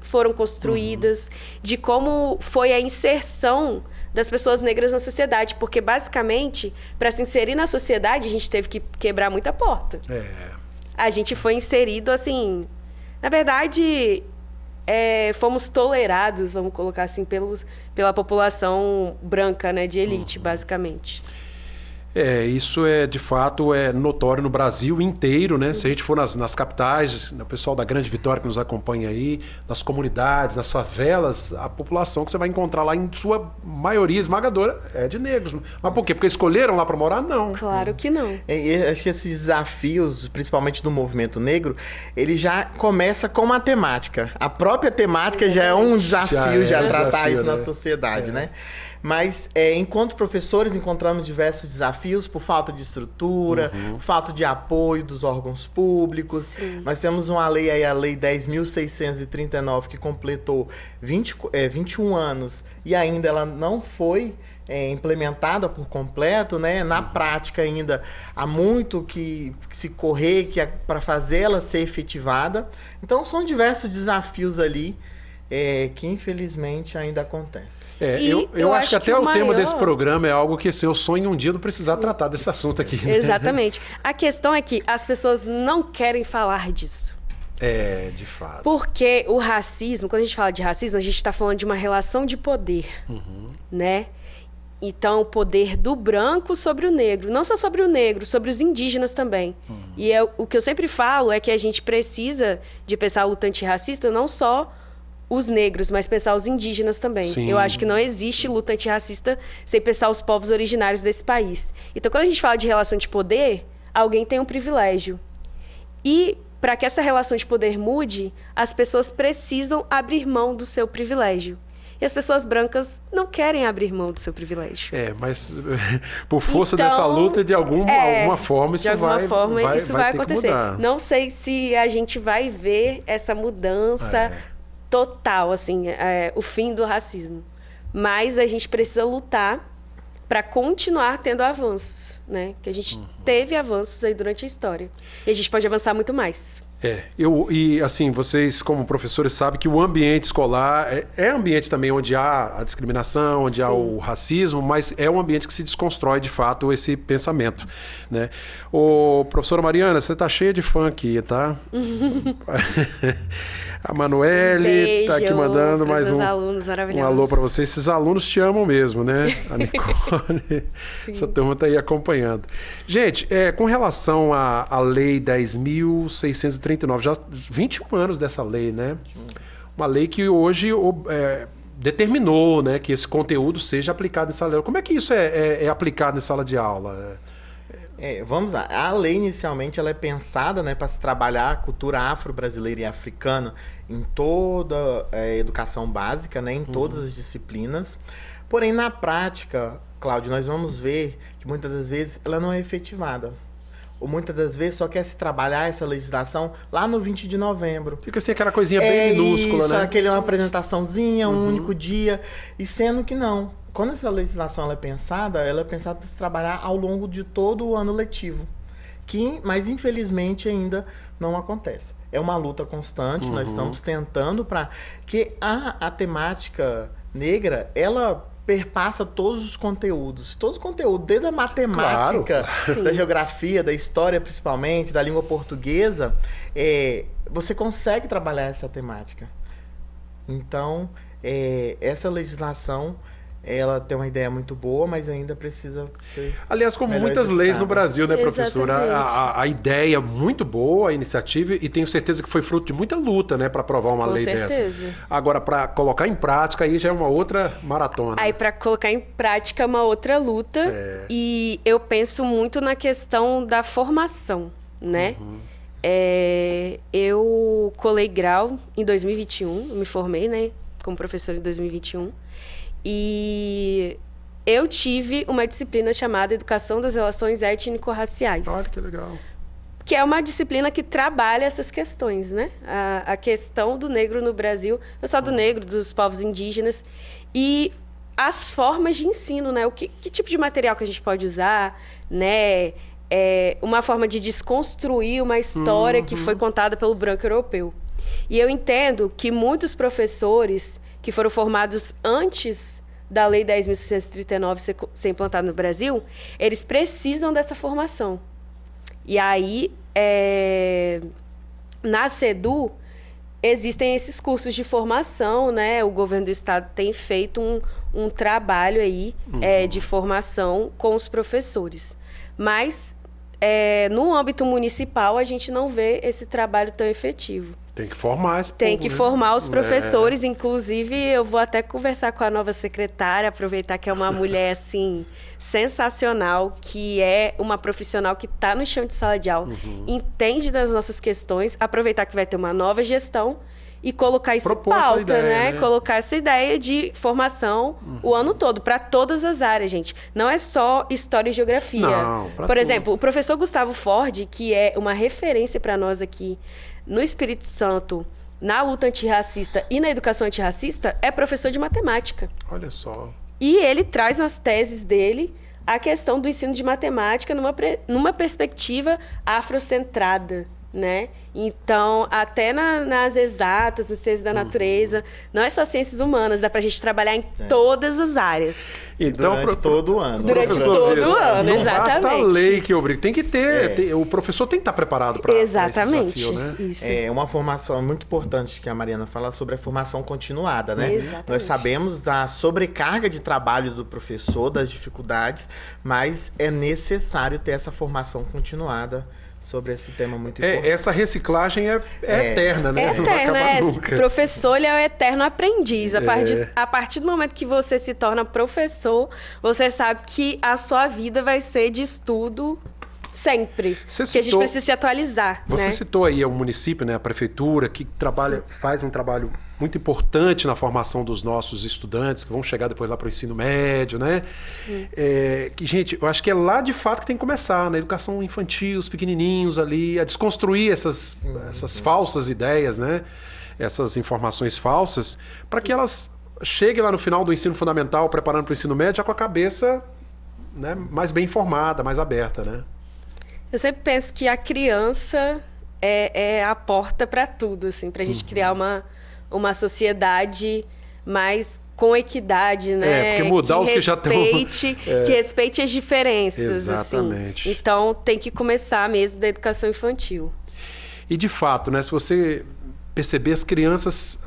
foram construídas, de como foi a inserção das pessoas negras na sociedade, porque basicamente, para se inserir na sociedade, a gente teve que quebrar muita porta. A gente foi inserido assim, na verdade... fomos tolerados, vamos colocar assim, pela população branca, né, de elite, basicamente. Isso de fato é notório no Brasil inteiro, né? Se a gente for nas capitais, o pessoal da Grande Vitória que nos acompanha aí, nas comunidades, nas favelas, a população que você vai encontrar lá, em sua maioria esmagadora, é de negros. Mas por quê? Porque escolheram lá para morar? Não. Claro que não. Acho que esses desafios, principalmente do movimento negro, ele já começa com a temática. A própria temática já é um desafio, tratar isso na sociedade, né? Mas, enquanto professores, encontramos diversos desafios. desafios por falta de estrutura, falta de apoio dos órgãos públicos. Sim. Nós temos uma lei aí, a Lei 10.639, que completou 21 anos e ainda ela não foi implementada por completo, né? Na prática ainda há muito que se correr para fazer ela ser efetivada. Então são diversos desafios ali que infelizmente ainda acontecem. Eu acho que até o tema desse programa é algo que assim, eu sonho um dia não precisar tratar desse assunto aqui. Né? Exatamente. A questão é que as pessoas não querem falar disso. De fato. Porque o racismo, quando a gente fala de racismo, a gente está falando de uma relação de poder, né? Então, o poder do branco sobre o negro. Não só sobre o negro, sobre os indígenas também. E o que eu sempre falo é que a gente precisa de pensar a luta antirracista não só os negros, mas pensar os indígenas também. Sim. Eu acho que não existe luta antirracista sem pensar os povos originários desse país. Então, quando a gente fala de relação de poder, alguém tem um privilégio. E, para que essa relação de poder mude, as pessoas precisam abrir mão do seu privilégio. E as pessoas brancas não querem abrir mão do seu privilégio. Mas por força dessa luta, de alguma forma, isso vai acontecer. Mudar. Não sei se a gente vai ver essa mudança total, assim, o fim do racismo. Mas a gente precisa lutar para continuar tendo avanços, né? Que a gente teve avanços aí durante a história. E a gente pode avançar muito mais. E assim, vocês como professores sabem que o ambiente escolar é ambiente também onde há a discriminação, onde há o racismo, mas é um ambiente que se desconstrói de fato esse pensamento, né? Professora Mariana, você tá cheia de fã aqui, tá? A Manuele tá aqui mandando mais alunos maravilhosos. Um alô para vocês. Esses alunos te amam mesmo, né? A Nicole, essa turma tá aí acompanhando. Gente, com relação à Lei 10.639, já 21 anos dessa lei, né? Uma lei que hoje determinou, né, que esse conteúdo seja aplicado em sala de aula. Como é que isso é aplicado em sala de aula? Vamos lá. A lei, inicialmente, ela é pensada, né, para se trabalhar a cultura afro-brasileira e africana em toda a educação básica, né, em todas as disciplinas. Porém, na prática, Cláudio, nós vamos ver que muitas das vezes ela não é efetivada. Ou muitas das vezes só quer se trabalhar essa legislação lá no 20 de novembro. Fica assim aquela coisinha bem minúscula, isso, né? Uma apresentaçãozinha, um único dia. E sendo que não. Quando essa legislação ela é pensada para se trabalhar ao longo de todo o ano letivo. Mas, infelizmente, ainda não acontece. É uma luta constante, nós estamos tentando para que a temática negra, ela perpassa todos os conteúdos, desde a matemática, da geografia, da história principalmente, da língua portuguesa, você consegue trabalhar essa temática. Então, essa legislação, ela tem uma ideia muito boa, mas ainda precisa ser... Aliás, como muitas leis no Brasil, né, professora? A ideia é muito boa, a iniciativa, e tenho certeza que foi fruto de muita luta, né, para aprovar uma lei dessa. Agora, para colocar em prática, aí já é uma outra maratona. Aí, para colocar em prática, é uma outra luta. E eu penso muito na questão da formação, né? Eu colei grau em 2021, eu me formei, né, como professora em 2021. E eu tive uma disciplina chamada Educação das Relações Étnico-Raciais. Olha que legal. Que é uma disciplina que trabalha essas questões, né? A questão do negro no Brasil, não só do negro, dos povos indígenas. E as formas de ensino, né? Que tipo de material que a gente pode usar, né? Uma forma de desconstruir uma história que foi contada pelo branco europeu. E eu entendo que muitos professores que foram formados antes da Lei 10.639 ser implantada no Brasil, eles precisam dessa formação. E aí, na SEDU, existem esses cursos de formação, né? O governo do estado tem feito um trabalho aí de formação com os professores. Mas, no âmbito municipal, a gente não vê esse trabalho tão efetivo. Tem que formar esse povo, Tem que formar os professores, inclusive eu vou até conversar com a nova secretária, aproveitar que é uma mulher, assim, sensacional, que é uma profissional que está no chão de sala de aula, entende das nossas questões, aproveitar que vai ter uma nova gestão e colocar isso em Propor essa pauta, ideia, né? Colocar essa ideia de formação o ano todo, para todas as áreas, gente. Não é só história e geografia. Não, pra Por tudo. exemplo, o professor Gustavo Ford, que é uma referência para nós aqui no Espírito Santo, na luta antirracista e na educação antirracista, é professor de matemática. Olha só. E ele traz nas teses dele a questão do ensino de matemática numa perspectiva afrocentrada, né? Então, até nas exatas, nas ciências da natureza, não é só ciências humanas, dá pra gente trabalhar em todas as áreas. Então, Durante todo o ano. Durante professor todo Vitor, o ano, não basta a exatamente. lei que obriga. Tem que ter, o professor tem que estar preparado para esse Exatamente. desafio, né? Isso. É uma formação muito importante que a Mariana fala sobre a formação continuada, né? Exatamente. Nós sabemos da sobrecarga de trabalho do professor, das dificuldades, mas é necessário ter essa formação continuada sobre esse tema muito importante. Essa reciclagem é eterna, né? É Não vai eterno, acabar nunca. Professor, ele é o eterno aprendiz. A partir do momento que você se torna professor, você sabe que a sua vida vai ser de estudo sempre. Você que a gente citou- precisa se atualizar, Você né? citou aí o município, né, a prefeitura, que faz um trabalho muito importante na formação dos nossos estudantes, que vão chegar depois lá para o ensino médio, né? Que, gente, eu acho que é lá de fato que tem que começar, na educação infantil, os pequenininhos ali, a desconstruir essas falsas ideias, né? Essas informações falsas, para que elas cheguem lá no final do ensino fundamental, preparando para o ensino médio, já com a cabeça, né, mais bem informada, mais aberta, né? Eu sempre penso que a criança é a porta para tudo, assim, para a gente criar uma sociedade mais com equidade, né? Porque mudar os que já estão... Que respeite as diferenças, Exatamente. assim. Então, tem que começar mesmo da educação infantil. E de fato, né, se você perceber as crianças,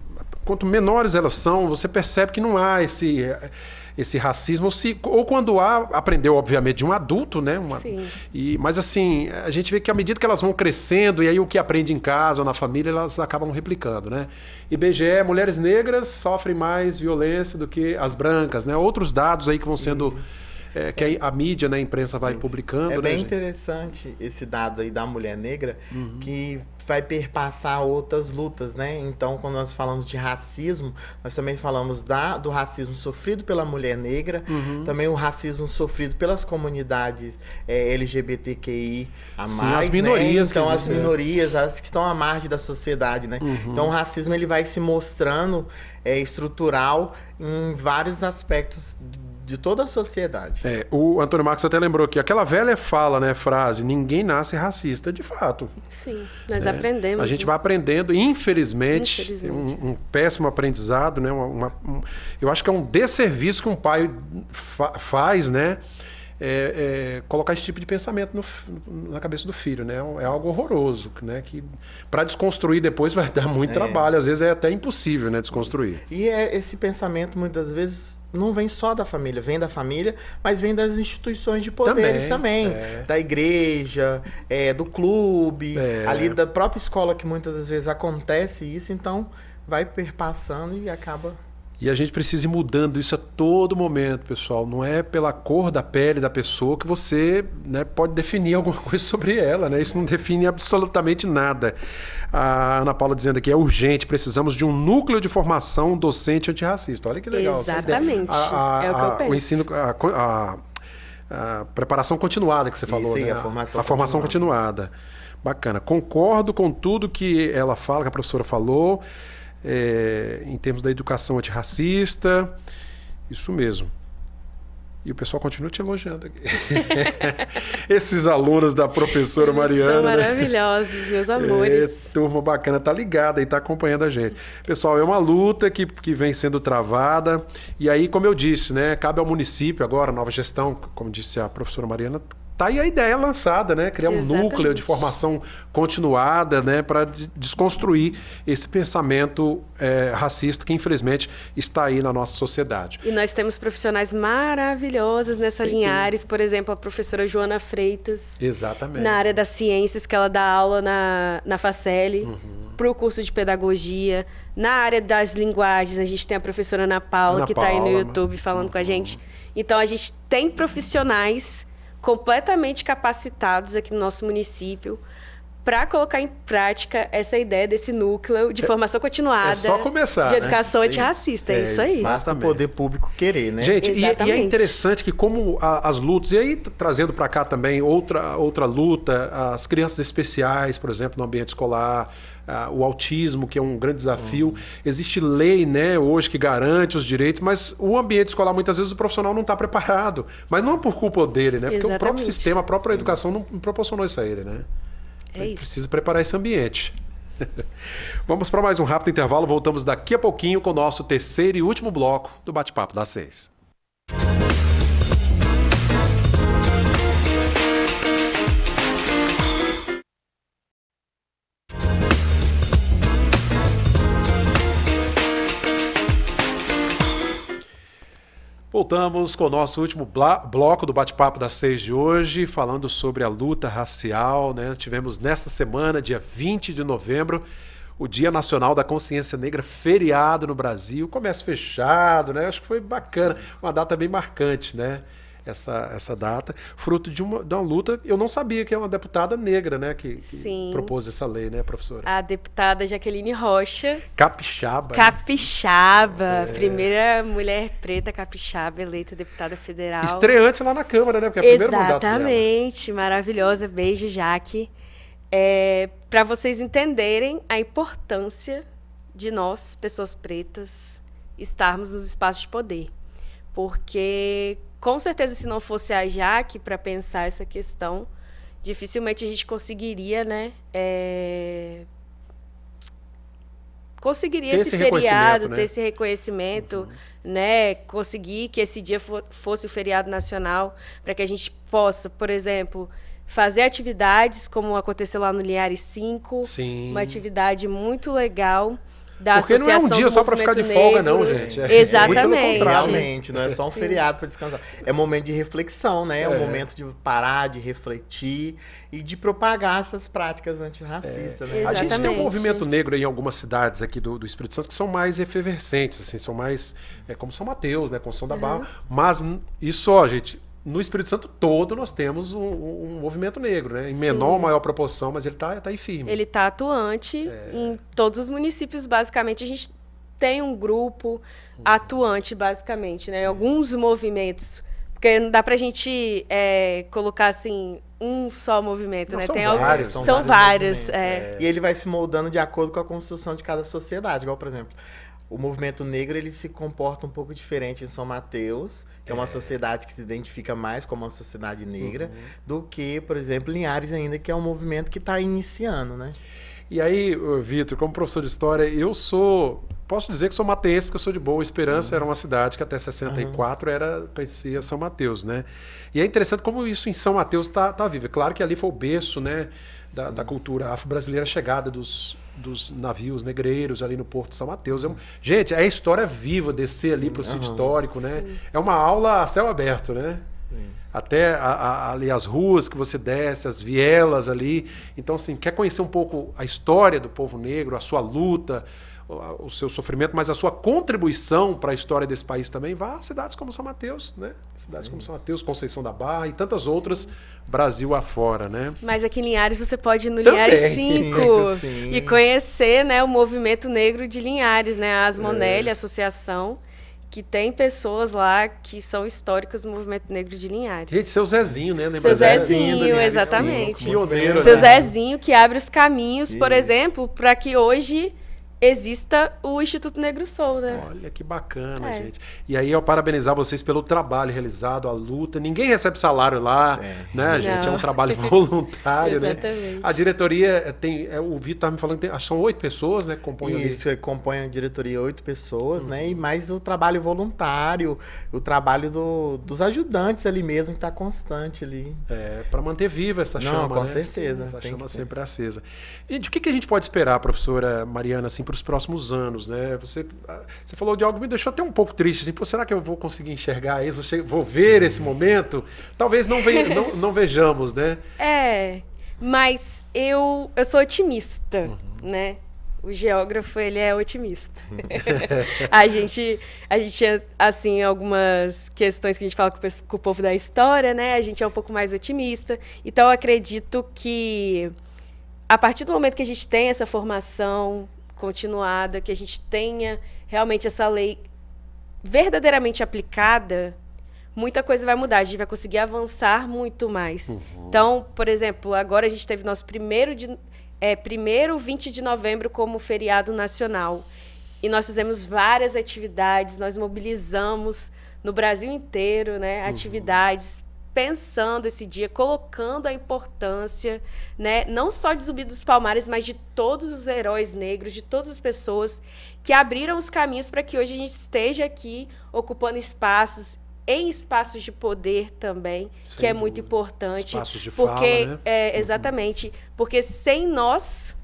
quanto menores elas são, você percebe que não há esse racismo, ou quando há, aprendeu obviamente de um adulto, né? Sim. Mas assim, a gente vê que à medida que elas vão crescendo, e aí o que aprende em casa ou na família, elas acabam replicando, né? IBGE, mulheres negras sofrem mais violência do que as brancas, né? Outros dados aí que vão sendo... que a mídia, né, a imprensa vai publicando. É né, bem gente? interessante esse dado aí da mulher negra, que vai perpassar outras lutas, né? Então, quando nós falamos de racismo, nós também falamos do racismo sofrido pela mulher negra, também o racismo sofrido pelas comunidades LGBTQI a Sim, mais, as minorias né? Então, que as existem. minorias, as que estão à margem da sociedade, né? Então, o racismo ele vai se mostrando estrutural em vários aspectos de toda a sociedade. O Antônio Marcos até lembrou que aquela velha frase, ninguém nasce racista, de fato. Sim, nós né? aprendemos. A gente vai aprendendo, infelizmente, Infelizmente. um péssimo aprendizado, né? Eu acho que é um desserviço que um pai faz, né? Colocar esse tipo de pensamento na cabeça do filho, né? É algo horroroso, né? Que para desconstruir depois vai dar muito trabalho, às vezes é até impossível, né? Desconstruir. E esse pensamento muitas vezes não vem só da família, vem da família, mas vem das instituições de poderes também. Da igreja, do clube, ali da própria escola, que muitas das vezes acontece isso, então vai perpassando e acaba... E a gente precisa ir mudando isso a todo momento, pessoal. Não é pela cor da pele da pessoa que você, né, pode definir alguma coisa sobre ela, né? Isso não define absolutamente nada. A Ana Paula dizendo aqui, é urgente, precisamos de um núcleo de formação docente antirracista. Olha que legal. Exatamente. É o que eu penso. O ensino, a preparação continuada que você falou, Sim, né? a formação continuada. Bacana. Concordo com tudo que ela fala, que a professora falou. Em termos da educação antirracista, isso mesmo. E o pessoal continua te elogiando aqui. Esses alunos da professora Mariana. São maravilhosos, meus amores. Turma bacana, tá ligada e tá acompanhando a gente. Pessoal, é uma luta que vem sendo travada. E aí, como eu disse, né, cabe ao município agora, nova gestão, como disse a professora Mariana, tá aí a ideia lançada, né? Criar um núcleo de formação continuada, né? Para desconstruir esse pensamento racista que, infelizmente, está aí na nossa sociedade. E nós temos profissionais maravilhosos nessa Linhares, por exemplo, a professora Joana Freitas. Exatamente. Na área das ciências, que ela dá aula na Faceli, para o curso de pedagogia. Na área das linguagens, a gente tem a professora Ana Paula, que está aí no YouTube falando com a gente. Então, a gente tem profissionais completamente capacitados aqui no nosso município para colocar em prática essa ideia desse núcleo de formação continuada. É só começar, de educação né? antirracista, é isso aí. Basta o poder público querer, né? Gente, e é Exatamente. interessante que como as lutas, e aí trazendo para cá também outra luta, as crianças especiais, por exemplo, no ambiente escolar, o autismo, que é um grande desafio. Existe lei, né, hoje que garante os direitos, mas o ambiente escolar, muitas vezes, o profissional não está preparado. Mas não é por culpa dele, né? Porque o próprio Exatamente. sistema, a própria educação não proporcionou isso a ele, né? É isso. Precisa preparar esse ambiente. Vamos para mais um rápido intervalo. Voltamos daqui a pouquinho com o nosso terceiro e último bloco do Bate-Papo das 6. Voltamos com o nosso último bloco do Bate-Papo das 6 de hoje, falando sobre a luta racial, né? Tivemos nesta semana, dia 20 de novembro, o Dia Nacional da Consciência Negra, feriado no Brasil, comércio fechado, né? Acho que foi bacana, uma data bem marcante, né? Essa data, fruto de uma luta. Eu não sabia que é uma deputada negra, né? Que Sim. propôs essa lei, né, professora? A deputada Jaqueline Rocha. Capixaba. Capixaba. Primeira mulher preta capixaba eleita deputada federal. Estreante lá na Câmara, né? Porque é o primeiro mandato dela. Exatamente. Maravilhosa. Beijo, Jaque. Para vocês entenderem a importância de nós, pessoas pretas, estarmos nos espaços de poder. Porque, com certeza, se não fosse a Jaque para pensar essa questão, dificilmente a gente conseguiria, né? Conseguiria esse feriado, né? ter esse reconhecimento, né? Conseguir que esse dia fosse o feriado nacional, para que a gente possa, por exemplo, fazer atividades como aconteceu lá no Linhares 5, Sim. uma atividade muito legal da Porque não é um Associação dia do só para ficar de Movimento folga, não, Negro. gente. Exatamente. Muito pelo contrário. Realmente, não é só um feriado para descansar. É um momento de reflexão, né? É um momento de parar, de refletir e de propagar essas práticas antirracistas, né? A gente tem um Exatamente. movimento negro em algumas cidades aqui do Espírito Santo que são mais efervescentes, assim, são mais como São Mateus, né, Conceição da Barra. Mas isso, ó, gente, no Espírito Santo todo nós temos um movimento negro, né? Em menor ou maior proporção, mas ele tá aí firme. Ele está atuante em todos os municípios, basicamente. A gente tem um grupo atuante, basicamente, né? Alguns movimentos, porque não dá pra gente colocar, assim, um só movimento, Não, né? são Tem vários, são vários. E ele vai se moldando de acordo com a construção de cada sociedade. Igual, por exemplo, o movimento negro ele se comporta um pouco diferente em São Mateus, que é uma sociedade que se identifica mais como uma sociedade negra, do que, por exemplo, Linhares ainda, que é um movimento que está iniciando, né? E aí, Vitor, como professor de história, posso dizer que sou mateense porque eu sou de Boa Esperança, era uma cidade que até 64 pertencia a São Mateus, né? E é interessante como isso em São Mateus tá vivo. É claro que ali foi o berço, né, da cultura afro-brasileira, a chegada dos navios negreiros ali no Porto de São Mateus. Gente, é a história viva, descer ali para o sítio histórico, né? É uma aula a céu aberto, né? Até ali as ruas que você desce, as vielas ali. Então, assim, quer conhecer um pouco a história do povo negro, a sua luta, o seu sofrimento, mas a sua contribuição para a história desse país também, vá a cidades como São Mateus, né? Cidades como São Mateus, Conceição da Barra e tantas outras, Brasil afora, né? Mas aqui em Linhares você pode ir no Também. Linhares 5 Sim. e conhecer, né, o movimento negro de Linhares, né? A Asmonelli, a associação, que tem pessoas lá que são históricos do movimento negro de Linhares. Gente, seu Zezinho, né? Lembra Seu Zezinho? Zezinho, exatamente. Pioneiro, Seu né? Zezinho que abre os caminhos, por exemplo, para que hoje exista o Instituto Negro Soul, né? Olha que bacana, gente. E aí eu parabenizar vocês pelo trabalho realizado, a luta. Ninguém recebe salário lá, né, gente? É um trabalho voluntário, né? Exatamente. A diretoria tem, o Vitor estava me falando que são 8 pessoas, né, que compõem ali. Isso, compõe a diretoria 8 pessoas, né? E mais o trabalho voluntário, o trabalho dos ajudantes ali mesmo, que está constante ali. Para manter viva essa chama, com né? certeza. Essa Tem chama que ter. sempre acesa. Gente, o que a gente pode esperar, professora Mariana, assim, para os próximos anos, né? Você falou de algo que me deixou até um pouco triste, assim, pô, será que eu vou conseguir enxergar isso? Vou ver esse momento? Talvez não vejamos, né? Mas eu sou otimista, né? O geógrafo, ele é otimista. A gente tinha, assim, algumas questões que a gente fala com o povo da história, né? A gente é um pouco mais otimista. Então, eu acredito que a partir do momento que a gente tem essa formação continuada, que a gente tenha realmente essa lei verdadeiramente aplicada, muita coisa vai mudar, a gente vai conseguir avançar muito mais. Então, por exemplo, agora a gente teve nosso primeiro 20 de novembro como feriado nacional. E nós fizemos várias atividades, nós mobilizamos no Brasil inteiro, né, atividades, pensando esse dia, colocando a importância, né, não só de Zumbi dos Palmares, mas de todos os heróis negros, de todas as pessoas que abriram os caminhos para que hoje a gente esteja aqui ocupando espaços, em espaços de poder também, que é muito importante. Espaços de porque, fala, né? Exatamente, porque sem nós,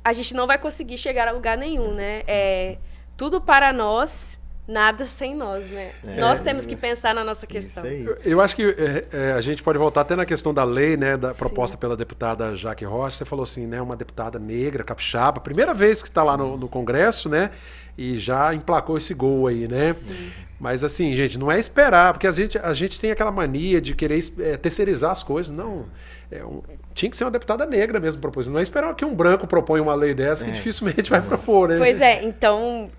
a gente não vai conseguir chegar a lugar nenhum, né? Tudo para nós, nada sem nós, né? Nós temos que pensar na nossa questão. Eu acho que a gente pode voltar até na questão da lei, né, proposta pela deputada Jaque Rocha. Você falou assim, né, uma deputada negra, capixaba, primeira vez que está lá no Congresso, né, e já emplacou esse gol aí, né? Sim. Mas assim, gente, não é esperar, porque a gente tem aquela mania de querer terceirizar as coisas. Não, tinha que ser uma deputada negra mesmo propondo. Não é esperar que um branco proponha uma lei dessa, que dificilmente vai propor, né? Pois é, então...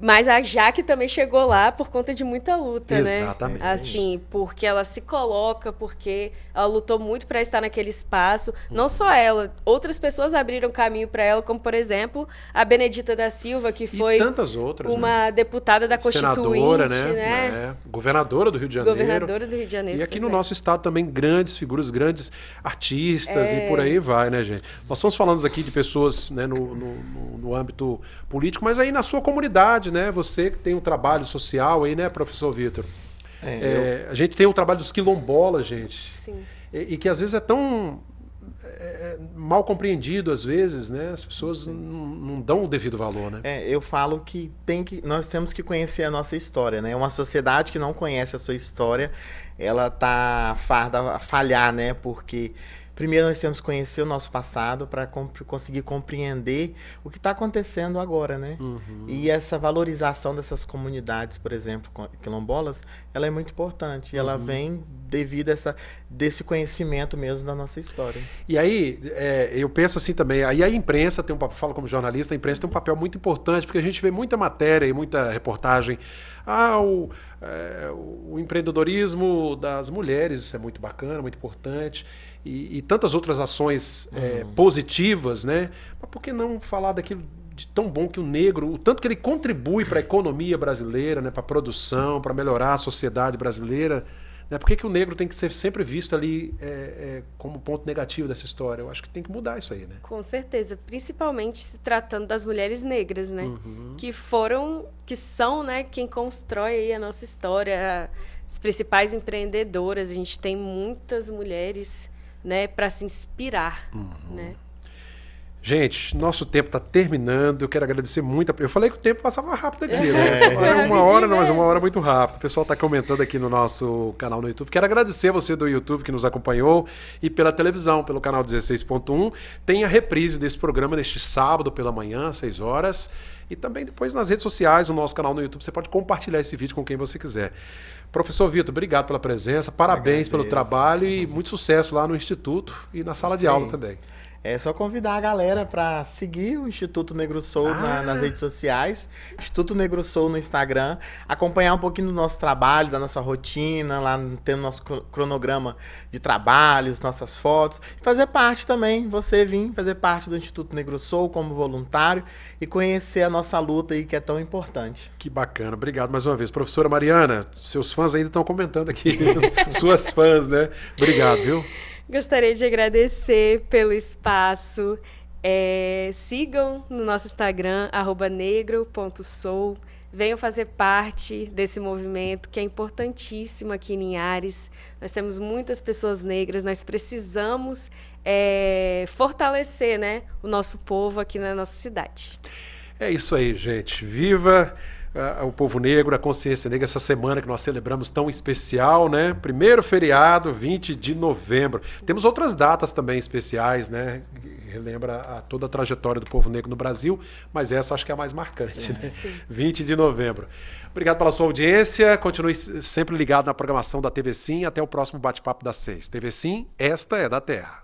Mas a Jaque também chegou lá por conta de muita luta, Exatamente. né? Assim, porque ela se coloca, porque ela lutou muito para estar naquele espaço. Não só ela, outras pessoas abriram caminho para ela, como, por exemplo, a Benedita da Silva, que foi tantas outras, uma deputada da Constituinte, senadora, né? Governadora do Rio de Janeiro. Governadora do Rio de Janeiro. E aqui no nosso estado também grandes figuras, grandes artistas e por aí vai, né, gente? Nós estamos falando aqui de pessoas, né, no âmbito político, mas aí na sua comunidade, né? Você que tem um trabalho social aí, né, professor Vitor? A gente tem o trabalho dos quilombolas, gente. Sim. E que às vezes é tão mal compreendido, às vezes, né? As pessoas não dão o devido valor, né? Eu falo que nós temos que conhecer a nossa história, né? Uma sociedade que não conhece a sua história, ela tá farda a falhar, né? Porque primeiro nós temos que conhecer o nosso passado para conseguir compreender o que está acontecendo agora, né? E essa valorização dessas comunidades, por exemplo, quilombolas, ela é muito importante. E ela vem devido a desse conhecimento mesmo da nossa história. E aí, eu penso assim também, aí a imprensa tem falo como jornalista, a imprensa tem um papel muito importante, porque a gente vê muita matéria e muita reportagem. O empreendedorismo das mulheres, isso é muito bacana, muito importante. E tantas outras ações positivas, né? Mas por que não falar daquilo de tão bom que o negro, o tanto que ele contribui para a economia brasileira, né? Para a produção, para melhorar a sociedade brasileira? Né? Por que o negro tem que ser sempre visto ali como ponto negativo dessa história? Eu acho que tem que mudar isso aí, né? Com certeza, principalmente se tratando das mulheres negras, né? Que são, né, quem constrói aí a nossa história, as principais empreendedoras. A gente tem muitas mulheres, né, para se inspirar, né? Gente, nosso tempo está terminando. Eu quero agradecer muito. Eu falei que o tempo passava rápido aqui, né? Uma hora, mas uma hora muito rápido. O pessoal está comentando aqui no nosso canal no YouTube. Quero agradecer a você do YouTube que nos acompanhou e pela televisão, pelo canal 16.1. Tem a reprise desse programa neste sábado pela manhã, às 6 horas. E também depois nas redes sociais, no nosso canal no YouTube. Você pode compartilhar esse vídeo com quem você quiser. Professor Vitor, obrigado pela presença. Parabéns pelo trabalho e muito sucesso lá no Instituto e na sala de aula também. É só convidar a galera para seguir o Instituto Negro Soul nas redes sociais, Instituto Negro Soul no Instagram, acompanhar um pouquinho do nosso trabalho, da nossa rotina, lá tem o nosso cronograma de trabalhos, nossas fotos, e fazer parte também, você vir fazer parte do Instituto Negro Soul como voluntário e conhecer a nossa luta aí que é tão importante. Que bacana, obrigado mais uma vez. Professora Mariana, seus fãs ainda estão comentando aqui, suas fãs, né? Obrigado, viu? Gostaria de agradecer pelo espaço. Sigam no nosso Instagram, @negro.soul. Venham fazer parte desse movimento que é importantíssimo aqui em Linhares. Nós temos muitas pessoas negras, nós precisamos fortalecer, né, o nosso povo aqui na nossa cidade. É isso aí, gente. Viva o povo negro, a consciência negra, essa semana que nós celebramos tão especial, né? Primeiro feriado, 20 de novembro. Temos outras datas também especiais, né? Que relembra toda a trajetória do povo negro no Brasil, mas essa acho que é a mais marcante, né? 20 de novembro. Obrigado pela sua audiência. Continue sempre ligado na programação da TV Sim. Até o próximo bate-papo das 6. TV Sim, esta é da Terra.